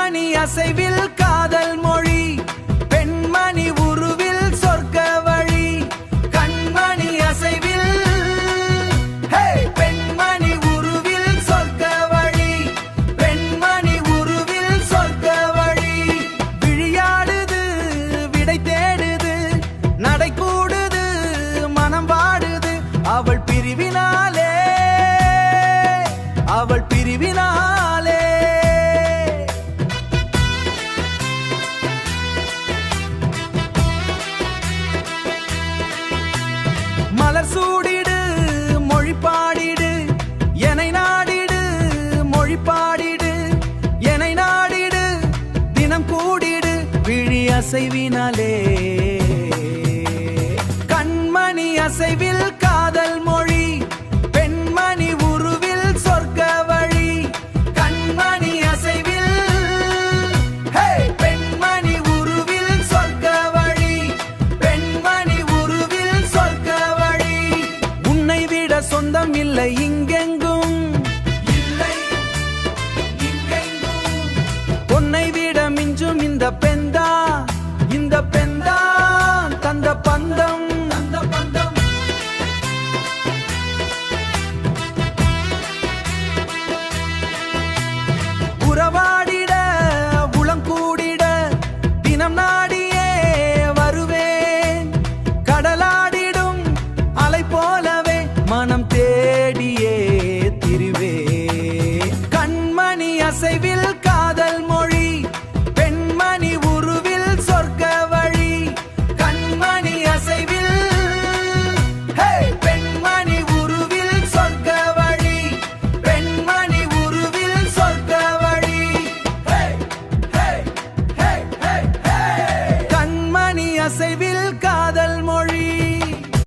கண்மணி அசைவில் காதல் மொழி, பெண்மணி உருவில் சொர்க்க வழி. கண்மணி அசைவில் பெண்மணி உருவில் சொர்க்க வழி, பெண்மணி உருவில் சொர்க்க வழி. விழியாடுது விடை தேடுது, நடை கூடுது மனம் வாடுது. அவள் பிரிவினாலே, அவள் பிரிவினாலே. மலர் சூடிடு மொழி பாடிடு, என்னை நாடிடு மொழி பாடிடு, என்னை நாடிடு தினம் கூடிடு விழி அசைவினாலே. கண்மணி அசைவில் காதல் மொழி, பெண்மணி உருவில் சொர்க்க வழி. கண்மணி அசைவில் பெண்மணி உருவில் சொர்க்க வழி, பெண்மணி உருவில் சொர்க்க வழி. உன்னை விட சொந்தம் இல்லை இங்கெங்கும், இல்லை இங்கெங்கும். பொன்னை விட மிஞ்சும் இந்த பெந்தா, இந்த பெந்தா தந்த பந்தம், தந்த பந்தம். உறவாடிட உளம் கூடிட தினம் நாடியே வருவேன். கடலாடிடும் அலை போலவே மனம் தேடியே திரிவே. கண்மணி அசைவில்